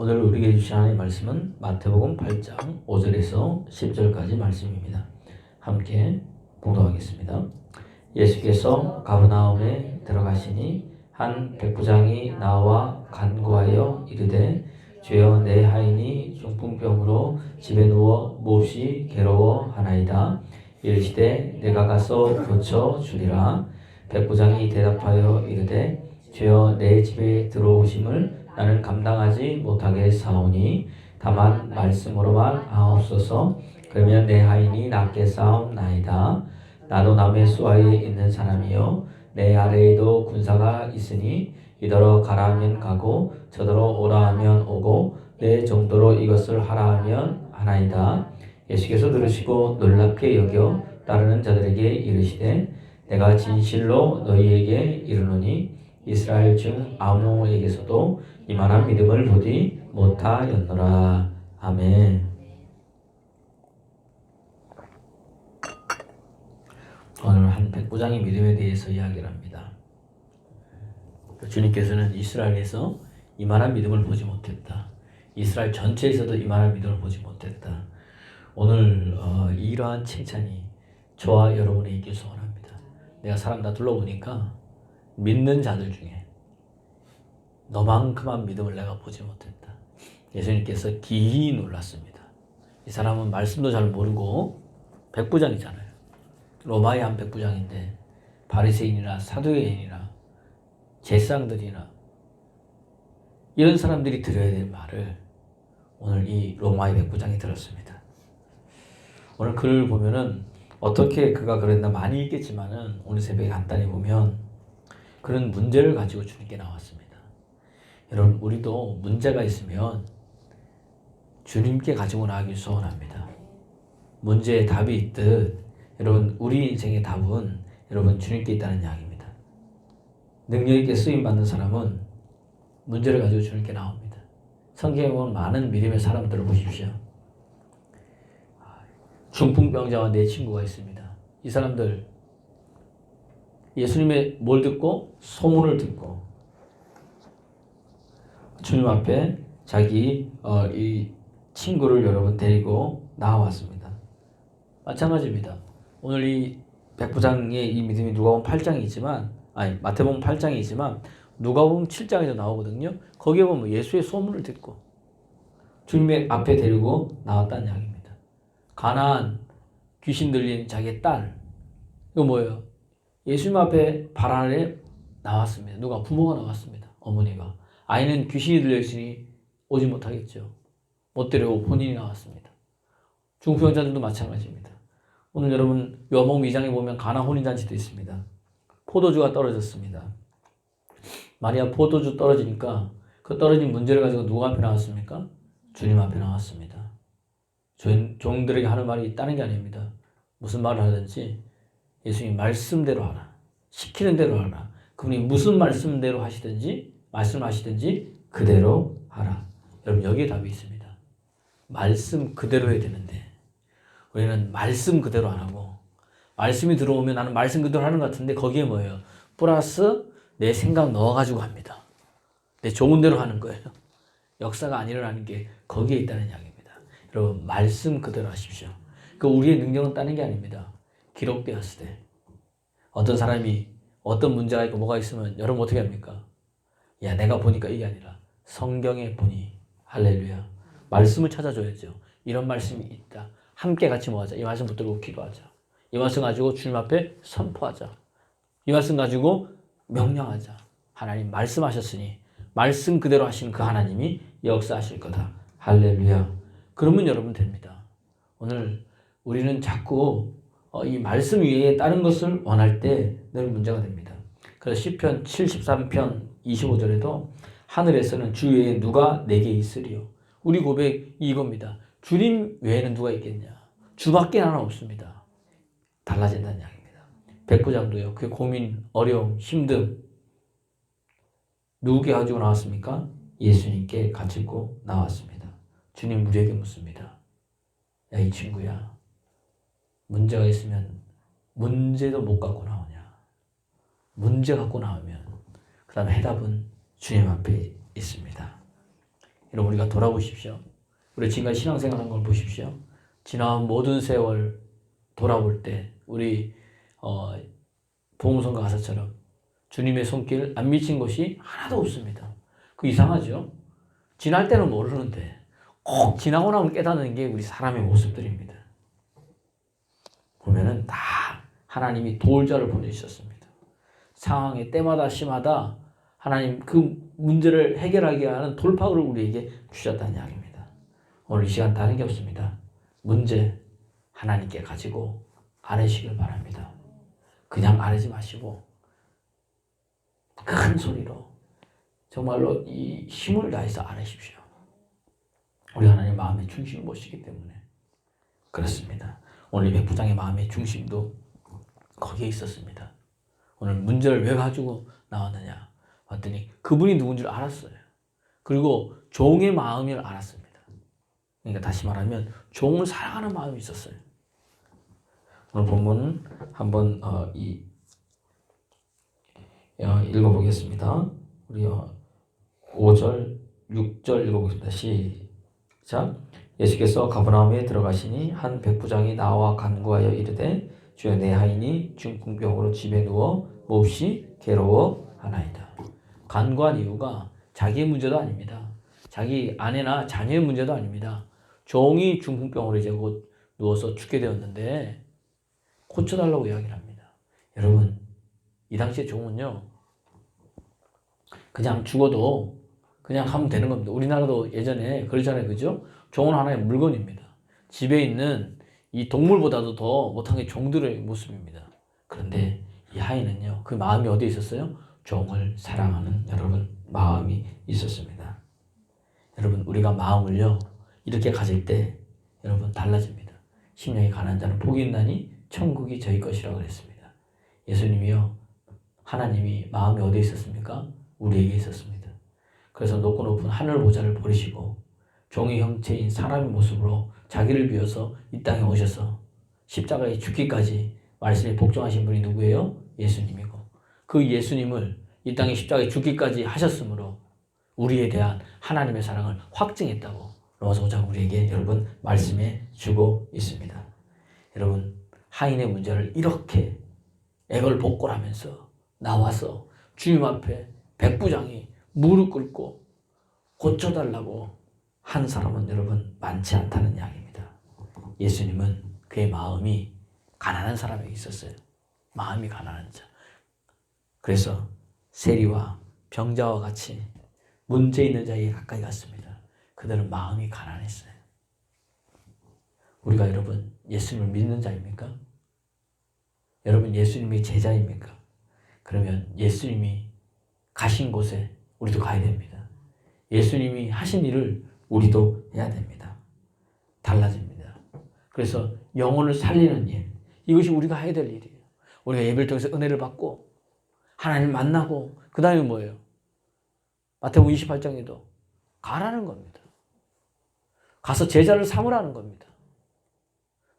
오늘 우리에게 주신 하나님의 말씀은 마태복음 8장 5절에서 10절까지 말씀입니다. 함께 봉독하겠습니다. 예수께서 가버나움에 들어가시니 한 백부장이 나와 간구하여 이르되 주여 내 하인이 중풍병으로 집에 누워 몹시 괴로워하나이다. 이르시되 내가 가서 고쳐 주리라. 백부장이 대답하여 이르되 주여 내 집에 들어오심을 나는 감당하지 못하게 사오니 다만 말씀으로만 하옵소서. 그러면 내 하인이 낫게 사옵나이다. 나도 남의 수하에 있는 사람이요 내 아래에도 군사가 있으니 이더러 가라 하면 가고 저더러 오라 하면 오고 내 정도로 이것을 하라 하면 하나이다. 예수께서 들으시고 놀랍게 여겨 따르는 자들에게 이르시되 내가 진실로 너희에게 이르노니 이스라엘 중 아무에게서도 이만한 믿음을 보지 못하였노라. 아멘. 오늘 한 백부장의 믿음에 대해서 이야기를 합니다. 주님께서는 이스라엘에서 이만한 믿음을 보지 못했다. 이스라엘 전체에서도 이만한 믿음을 보지 못했다. 오늘 이러한 칭찬이 저와 여러분에게 있길 소원합니다. 내가 사람 다 둘러보니까 믿는 자들 중에 너만큼한 믿음을 내가 보지 못했다. 예수님께서 기이 놀랐습니다. 이 사람은 말씀도 잘 모르고 백부장이잖아요. 로마의 한 백부장인데 바리새인이나 사두개인이나 제사장들이나 이런 사람들이 들어야 될 말을 오늘 이 로마의 백부장이 들었습니다. 오늘 글을 보면은 어떻게 그가 그랬나 많이 읽겠지만은 오늘 새벽에 간단히 보면 그런 문제를 가지고 주님께 나왔습니다. 여러분 우리도 문제가 있으면 주님께 가지고 나가길 소원합니다. 문제에 답이 있듯 여러분 우리 인생의 답은 여러분 주님께 있다는 이야기입니다. 능력 있게 쓰임 받는 사람은 문제를 가지고 주님께 나옵니다. 성경에 보면 많은 믿음의 사람들을 보십시오. 중풍병자와 내 친구가 있습니다. 이 사람들 예수님의 뭘 듣고 소문을 듣고 주님 앞에 자기 이 친구를 여러분 데리고 나왔습니다. 마찬가지입니다. 오늘 이 백부장의 이 믿음이 누가복음 8장이지만 마태복음 8장이지만 누가복음 7장에도 나오거든요. 거기에 보면 예수의 소문을 듣고 주님의 앞에 데리고 나왔다는 이야기입니다. 가나안 귀신 들린 자기의 딸 이거 뭐예요? 예수님 앞에 발 아래 나왔습니다. 누가? 부모가 나왔습니다. 어머니가. 아이는 귀신이 들려있으니 오지 못하겠죠. 못 데려오고 본인이 나왔습니다. 중풍병자들도 마찬가지입니다. 오늘 여러분 요한복음 2장에 보면 가나 혼인잔치도 있습니다. 포도주가 떨어졌습니다. 마리아 포도주 떨어지니까 그 떨어진 문제를 가지고 누가 앞에 나왔습니까? 주님 앞에 나왔습니다. 종들에게 하는 말이 다른 게 아닙니다. 무슨 말을 하든지 예수님 말씀대로 하라. 시키는 대로 하라. 그분이 무슨 말씀대로 말씀하시든지 그대로 하라. 여러분 여기에 답이 있습니다. 말씀 그대로 해야 되는데 우리는 말씀 그대로 안 하고 말씀이 들어오면 나는 말씀 그대로 하는 것 같은데 거기에 뭐예요? 플러스 내 생각 넣어가지고 합니다. 내 좋은 대로 하는 거예요. 역사가 안 일어나는 게 거기에 있다는 이야기입니다. 여러분 말씀 그대로 하십시오. 그 우리의 능력은 따는 게 아닙니다. 기록되었을 때 어떤 사람이 어떤 문제가 있고 뭐가 있으면 여러분 어떻게 합니까? 야 내가 보니까 이게 아니라 성경에 보니 할렐루야 말씀을 찾아줘야죠. 이런 말씀이 있다. 함께 같이 뭐하자? 이 말씀 붙들고 기도하자. 이 말씀 가지고 주님 앞에 선포하자. 이 말씀 가지고 명령하자. 하나님 말씀하셨으니 말씀 그대로 하시는 그 하나님이 역사하실 거다. 할렐루야. 그러면 여러분 됩니다. 오늘 우리는 자꾸 이 말씀 위에 다른 것을 원할 때 늘 문제가 됩니다. 그래서 시편 73편 25절에도 하늘에서는 주 외에 누가 내게 있으리요. 우리 고백이 이겁니다. 주님 외에는 누가 있겠냐. 주밖에 하나 없습니다. 달라진다는 이야기입니다. 백부장도요. 그 고민, 어려움, 힘듦 누구께 가지고 나왔습니까? 예수님께 가지고 나왔습니다. 주님 우리에게 묻습니다. 야 이 친구야. 문제가 있으면 문제도 못 갖고 나오냐. 문제 갖고 나오면 그 다음에 해답은 주님 앞에 있습니다. 여러분 우리가 돌아보십시오. 우리 지금까지 신앙생활한 걸 보십시오. 지나온 모든 세월 돌아볼 때 우리 복음성가 가사처럼 주님의 손길 안 미친 것이 하나도 없습니다. 그 이상하죠? 지날 때는 모르는데 꼭 지나고 나면 깨닫는 게 우리 사람의 모습들입니다. 보면은 다 하나님이 도울자를 보내주셨습니다. 상황의 때마다 시마다 하나님 그 문제를 해결하게 하는 돌파구를 우리에게 주셨다는 이야기입니다. 오늘 이 시간 다른 게 없습니다. 문제 하나님께 가지고 아뢰시길 바랍니다. 그냥 아뢰지 마시고 큰 소리로 정말로 이 힘을 다해서 아뢰십시오. 우리 하나님 마음의 중심을 모시기 때문에 그렇습니다. 오늘 백부장의 마음의 중심도 거기에 있었습니다. 오늘 문제를 왜 가지고 나왔느냐 봤더니 그분이 누군 줄 알았어요. 그리고 종의 마음을 알았습니다. 그러니까 다시 말하면 종을 사랑하는 마음이 있었어요. 오늘 본문 한번 읽어보겠습니다. 우리 5절, 6절 읽어보겠습니다. 시작. 예수께서 가버나움에 들어가시니 한 백부장이 나와 간구하여 이르되 주여 내 하인이 중풍병으로 집에 누워 몹시 괴로워하나이다. 간구한 이유가 자기의 문제도 아닙니다. 자기 아내나 자녀의 문제도 아닙니다. 종이 중풍병으로 이제 곧 누워서 죽게 되었는데 고쳐달라고 이야기를 합니다. 여러분 이 당시에 종은요 그냥 죽어도 그냥 하면 되는 겁니다. 우리나라도 예전에 그러잖아요. 그죠? 종은 하나의 물건입니다. 집에 있는 이 동물보다도 더 못한 게 종들의 모습입니다. 그런데 이 하인은요 그 마음이 어디에 있었어요? 종을 사랑하는 여러분 마음이 있었습니다. 여러분 우리가 마음을요 이렇게 가질 때 여러분 달라집니다. 심령이 가난한 자는 복이 있나니 천국이 저희 것이라고 그랬습니다. 예수님이요 하나님이 마음이 어디에 있었습니까? 우리에게 있었습니다. 그래서 높고 높은 하늘 보좌를 버리시고 종의 형체인 사람의 모습으로 자기를 비워서 이 땅에 오셔서 십자가에 죽기까지 말씀에 복종하신 분이 누구예요? 예수님이고 그 예수님을 이 땅에 십자가에 죽기까지 하셨으므로 우리에 대한 하나님의 사랑을 확증했다고 로마서 5장 우리에게 여러분 말씀해 주고 있습니다. 여러분 하인의 문제를 이렇게 애걸복걸하면서 나와서 주님 앞에 백부장이 무릎 꿇고 고쳐달라고 한 사람은 여러분 많지 않다는 이야기입니다. 예수님은 그의 마음이 가난한 사람에게 있었어요. 마음이 가난한 자. 그래서 세리와 병자와 같이 문제 있는 자에게 가까이 갔습니다. 그들은 마음이 가난했어요. 우리가 여러분 예수님을 믿는 자입니까? 여러분 예수님이 제자입니까? 그러면 예수님이 가신 곳에 우리도 가야 됩니다. 예수님이 하신 일을 우리도 해야 됩니다. 달라집니다. 그래서 영혼을 살리는 일, 이것이 우리가 해야 될 일이에요. 우리가 예배를 통해서 은혜를 받고 하나님을 만나고 그 다음에 뭐예요? 마태복음 28장에도 가라는 겁니다. 가서 제자를 삼으라는 겁니다.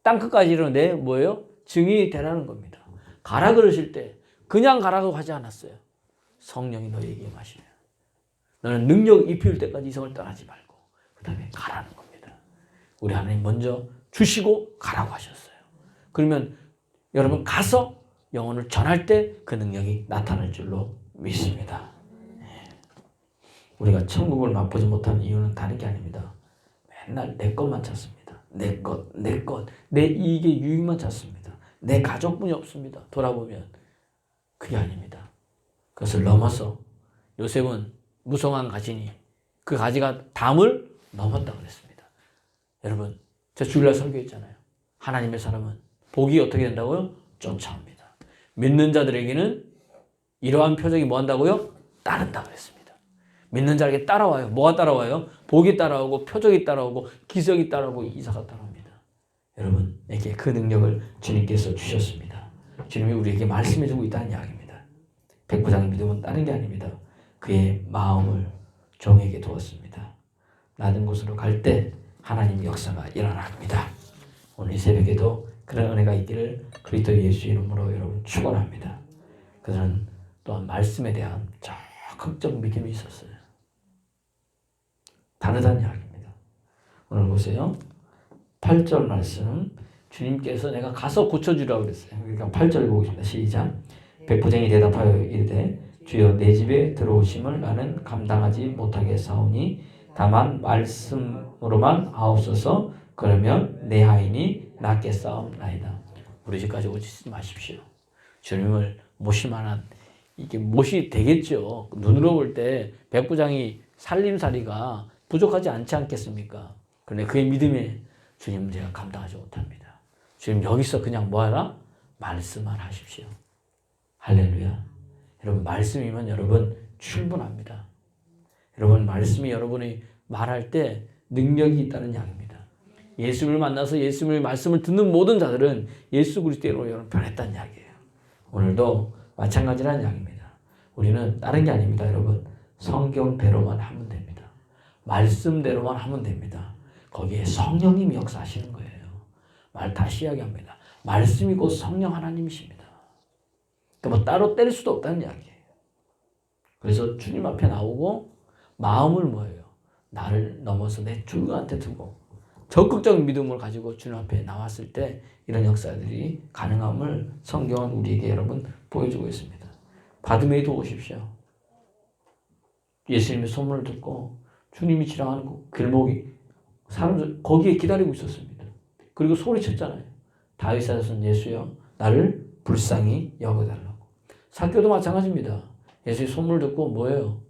땅끝까지 이르러 내 뭐예요? 증인이 되라는 겁니다. 가라 그러실 때 그냥 가라고 하지 않았어요. 성령이 너에게 임하시려. 너는 능력 입힐 때까지 이성을 떠나지 말고 그 다음에 가라는 겁니다. 우리 하나님 먼저 주시고 가라고 하셨어요. 그러면 여러분 가서 영혼을 전할 때 그 능력이 나타날 줄로 믿습니다. 우리가 천국을 맛보지 못하는 이유는 다른 게 아닙니다. 맨날 내 것만 찾습니다. 내 것, 내 이익의 유익만 찾습니다. 내 가족분이 없습니다. 돌아보면 그게 아닙니다. 그것을 넘어서 요셉은 무성한 가지니 그 가지가 담을 넘었다 그랬습니다. 여러분, 제가 주일날 설교했잖아요. 하나님의 사람은 복이 어떻게 된다고요? 쫓아옵니다. 믿는 자들에게는 이러한 표적이 뭐 한다고요? 따른다 그랬습니다. 믿는 자에게 따라와요. 뭐가 따라와요? 복이 따라오고 표적이 따라오고 기적이 따라오고 이사가 따라옵니다. 여러분에게 그 능력을 주님께서 주셨습니다. 주님이 우리에게 말씀해 주고 있다는 이야기입니다. 백부장의 믿음은 다른 게 아닙니다. 그의 마음을 종에게 두었습니다. 낮은 곳으로 갈 때 하나님의 역사가 일어납니다. 오늘 이 새벽에도 그런 은혜가 있기를 그리스도 예수 이름으로 여러분 축원합니다. 그들은 또한 말씀에 대한 적극적 믿음이 있었어요. 다르다는 이야기입니다. 오늘 보세요. 8절 말씀 주님께서 내가 가서 고쳐주라고 그랬어요. 그러니까 8절 보겠습니다. 시작. 백부장이 대답하여 이르되 주여 내 집에 들어오심을 나는 감당하지 못하겠사오니 다만 말씀으로만 하옵소서. 그러면 내 하인이 낫겠사옵나이다. 우리 집까지 오지 마십시오. 주님을 모실 만한 이게 못이 되겠죠. 눈으로 볼 때 백부장이 살림살이가 부족하지 않지 않겠습니까? 그런데 그의 믿음에 주님 제가 감당하지 못합니다. 주님 여기서 그냥 뭐하라? 말씀만 하십시오. 할렐루야. 여러분 말씀이면 여러분 충분합니다. 여러분 말씀이 여러분이 말할 때 능력이 있다는 이야기입니다. 예수를 만나서 예수님의 말씀을 듣는 모든 자들은 예수 그리스도로 여러분 변했다는 이야기예요. 오늘도 마찬가지라는 이야기입니다. 우리는 다른 게 아닙니다. 여러분 성경대로만 하면 됩니다. 말씀대로만 하면 됩니다. 거기에 성령님이 역사하시는 거예요. 말 다시 이야기합니다. 말씀이 곧 성령 하나님이십니다. 그러니까 뭐 따로 때릴 수도 없다는 이야기예요. 그래서 주님 앞에 나오고 마음을 뭐예요? 나를 넘어서 내 주님한테 두고 적극적인 믿음을 가지고 주님 앞에 나왔을 때 이런 역사들이 가능함을 성경은 우리에게 여러분 보여주고 있습니다. 바드메이도 오십시오. 예수님의 소문을 듣고 주님이 지나가는 길목이 사람들 거기에 기다리고 있었습니다. 그리고 소리쳤잖아요. 다윗의 자손 예수여 나를 불쌍히 여겨달라고. 삭개오도 마찬가지입니다. 예수의 소문을 듣고 뭐예요?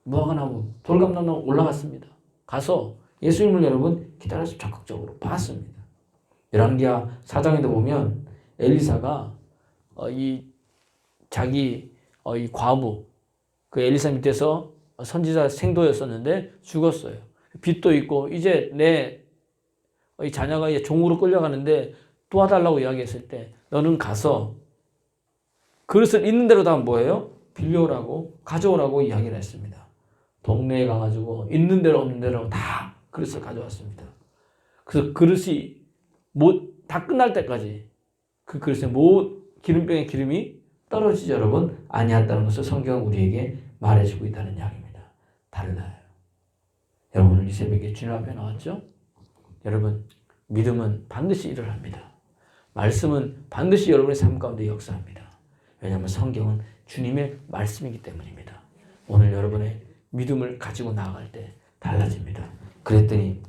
무화과나무, 돌감나무 올라갔습니다. 가서 예수님을 여러분 기다려서 적극적으로 봤습니다. 열왕기하 4장에도 보면 엘리사가 이 과부 그 엘리사 밑에서 선지자 생도였었는데 죽었어요. 빚도 있고 이제 내 자녀가 이제 종으로 끌려가는데 도와달라고 이야기했을 때 너는 가서 그릇을 있는 대로 다 뭐예요? 빌려오라고 가져오라고 이야기를 했습니다. 동네에 가가지고 있는 대로 없는 대로 다 그릇을 가져왔습니다. 그래서 그릇이 다 끝날 때까지 그 그릇에 기름병의 기름이 떨어지지 여러분 아니었다는 것을 성경은 우리에게 말해주고 있다는 이야기입니다. 달라요. 여러분 오늘 이 새벽에 주님 앞에 나왔죠? 여러분 믿음은 반드시 일을 합니다. 말씀은 반드시 여러분의 삶 가운데 역사합니다. 왜냐하면 성경은 주님의 말씀이기 때문입니다. 오늘 여러분의 믿음을 가지고 나아갈 때 달라집니다. 그랬더니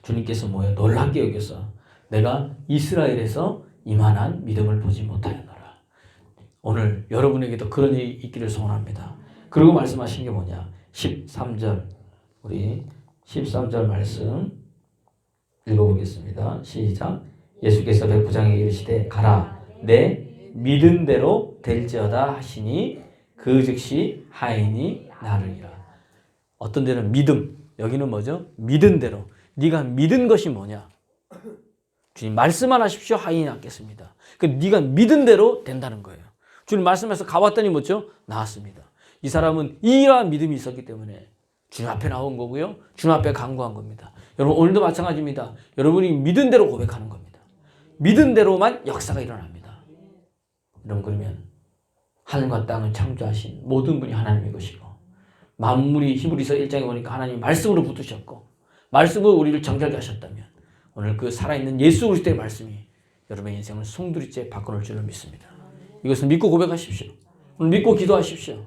주님께서 뭐예요? 놀랍게 여겨서 내가 이스라엘에서 이만한 믿음을 보지 못하였노라. 오늘 여러분에게도 그런 일이 있기를 소원합니다. 그리고 말씀하신 게 뭐냐? 13절 우리 13절 말씀 읽어보겠습니다. 시작. 예수께서 백부장에게 이르시되 가라 내 믿은 대로 될지어다 하시니 그 즉시 하인이 나르리라. 어떤 데는 믿음, 여기는 뭐죠? 믿은 대로. 네가 믿은 것이 뭐냐? 주님 말씀만 하십시오. 하인이 낫겠습니다. 네가 믿은 대로 된다는 거예요. 주님 말씀에서 가봤더니 뭐죠? 나왔습니다. 이 사람은 이러한 믿음이 있었기 때문에 주님 앞에 나온 거고요. 주님 앞에 간구한 겁니다. 여러분 오늘도 마찬가지입니다. 여러분이 믿은 대로 고백하는 겁니다. 믿은 대로만 역사가 일어납니다. 여러분 그러면 하늘과 땅을 창조하신 모든 분이 하나님의 것이고 만물이 히브리서 1장에 보니까 하나님이 말씀으로 붙으셨고 말씀으로 우리를 정결케 하셨다면 오늘 그 살아있는 예수 그리스도의 말씀이 여러분의 인생을 송두리째 바꿔놓을 줄을 믿습니다. 이것을 믿고 고백하십시오. 오늘 믿고 기도하십시오.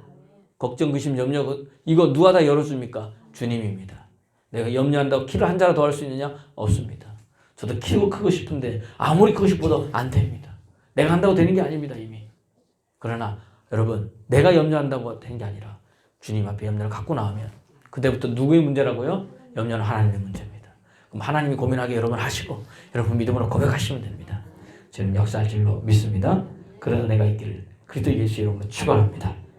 걱정, 의심, 염려 이거 누가 다 열어줍니까? 주님입니다. 내가 염려한다고 키를 한 자라도 할 수 있느냐? 없습니다. 저도 키고 크고 싶은데 아무리 크고 싶어도 안 됩니다. 내가 한다고 되는 게 아닙니다. 이미. 그러나 여러분 내가 염려한다고 되는 게 아니라 주님 앞에 염려를 갖고 나오면 그때부터 누구의 문제라고요? 염려는 하나님의 문제입니다. 그럼 하나님이 고민하게 여러분 하시고 여러분 믿음으로 고백하시면 됩니다. 저는 역사할 줄로 믿습니다. 그런 은혜가 있기를 그리스도 예수 이름으로 축원합니다.